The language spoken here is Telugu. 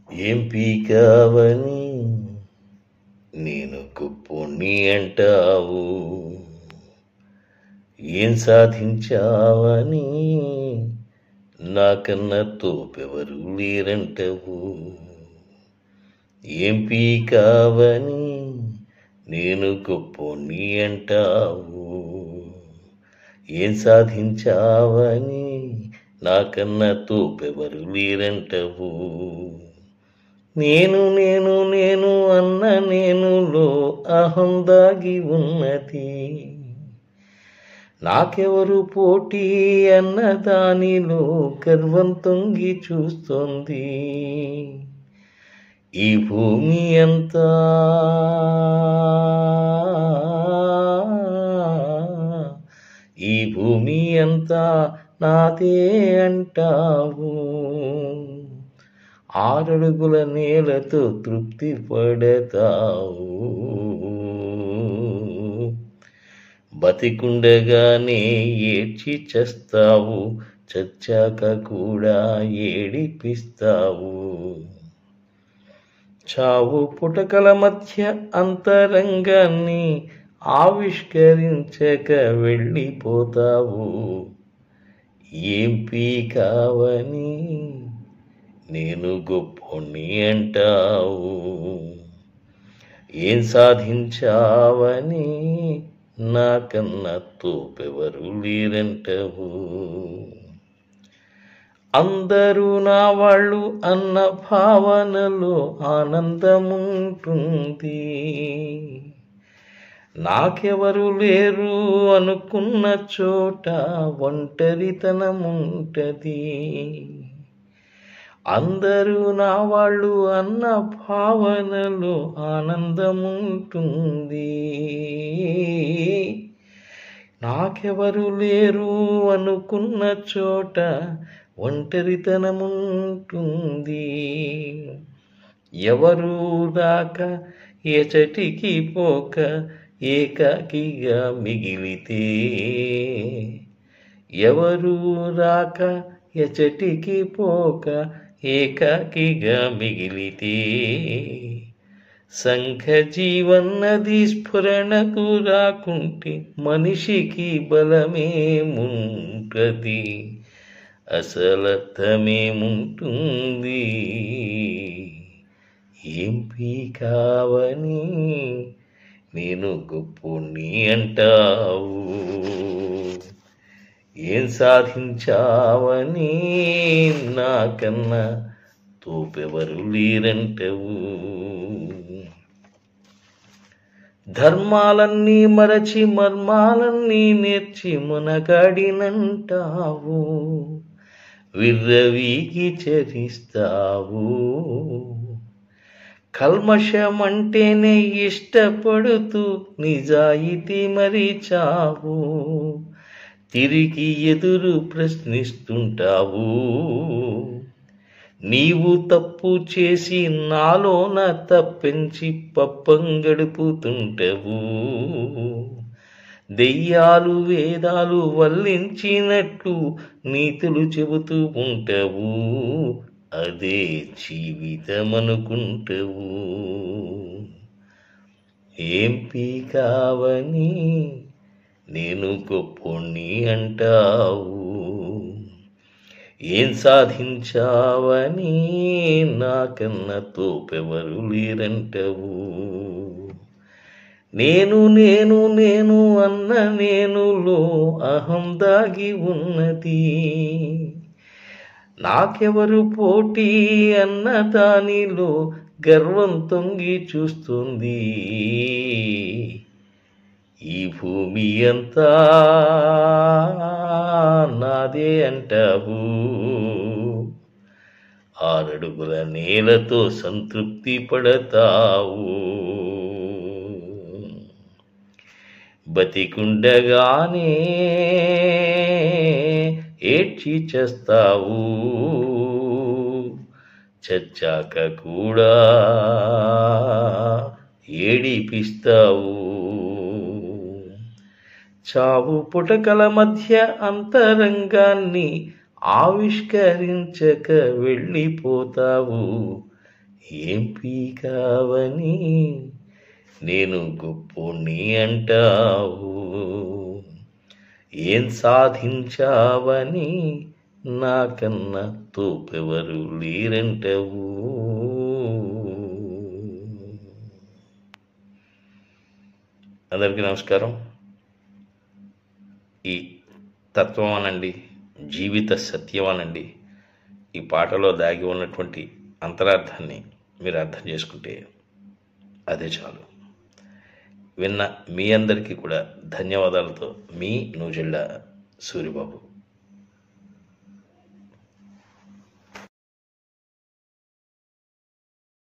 ఏం పీకావని నేను గొప్పోణ్ణి అంటావు, ఏం సాధించావని నాకన్నా తోపెవరు లేరంటావు. ఏం పీకావని నేను గొప్పోణ్ణి అంటావు, ఏం సాధించావని నాకన్నా తోపెవరు లేరంటావు. నేను నేను నేను అన్న నేనులో అహం దాగి ఉన్నది, నాకెవరు పోటీ అన్న దానిలో గర్వం తొంగి చూస్తోంది. ఈ భూమి అంతా ఈ భూమి అంతా నాదే అంటావు, 6 అడుగుల నేలతో తృప్తి పడతావు. బతికుండగానే ఏడ్చి చస్తావు, చచ్చాక కూడా ఏడిపిస్తావు. చావు పుటకల మధ్య అంతరంగాన్ని ఆవిష్కరించక వెళ్ళిపోతావు. ఏం పీకావని నేను గొప్పోణ్ణి అంటావు, ఏం సాధించావని నాకన్నా తోపెవరు లేరంటావు. అందరూ నా వాళ్ళు అన్న భావనలో ఆనందముంటుంది, నాకెవరు లేరు అనుకున్న చోట ఒంటరితనముంటది. అందరూ నా వాళ్ళు అన్న భావనలో ఆనందముంటుంది, నాకెవరు లేరు అనుకున్న చోట ఒంటరితనముంటుంది. ఎవరు రాక ఎచటికి పోక ఏకాకిగా మిగిలితే, ఎవరు రాక ఎచటికి పోక ఏకాకిగా మిగిలితే, సంఘ జీవన్నది స్ఫురణకు రాకుంటే మనిషికి బలమేముంటది, అసలర్థమేముంటుంది. ఏం పీకావని నేను గొప్పోణ్ణి అంటావు, ఏం సాధించావని నాకన్నా తోపెవరు లేరంటావు. ధర్మాలన్నీ మరచి మర్మాలన్నీ నేర్చి మునగాడినంటావు, విర్రవీగి చరిస్తావు. కల్మషమంటేనే ఇష్టపడుతూ నిజాయితీ మరిచావు, తిరిగి ఎదురు ప్రశ్నిస్తుంటావు. నీవు తప్పు చేసి నాలోన తప్పించి పప్పం గడుపుతుంటావు. దెయ్యాలు వేదాలు వల్లించినట్లు నీతులు చెబుతూ ఉంటావు, అదే జీవితమనుకుంటావు. ఏం పీకావని నేను గొప్పోణ్ణి అంటావు, ఏం సాధించావని నాకన్నా తోపెవరు లేరంటావు. నేను నేను నేను అన్న నేనులో అహం దాగి ఉన్నది, నాకెవరు పోటీ అన్న దానిలో గర్వం తొంగి చూస్తుంది. ఈ భూమి అంతా నాదే అంటావు, 6 అడుగుల నేలతో సంతృప్తి పడతావు. బతికుండగానే ఏడ్చి చేస్తావు, చచ్చాక కూడా ఏడిపిస్తావు. చావు పుటకల మధ్య అంతరంగాన్ని ఆవిష్కరించక వెళ్ళిపోతావు. ఏం పీకావని నేను గొప్పోణ్ణి అంటావు, ఏం సాధించావని నాకన్నా తోపెవరు లేరంటావు. అందరికీ నమస్కారం. ఈ తత్వం అనండి, జీవిత సత్యం అనండి, ఈ పాటలో దాగి ఉన్నటువంటి అంతరార్థాన్ని మీరు అర్థం చేసుకుంటే అదే చాలు. విన్న మీ అందరికీ కూడా ధన్యవాదాలతో మీ నూజెళ్ళ సూరిబాబు.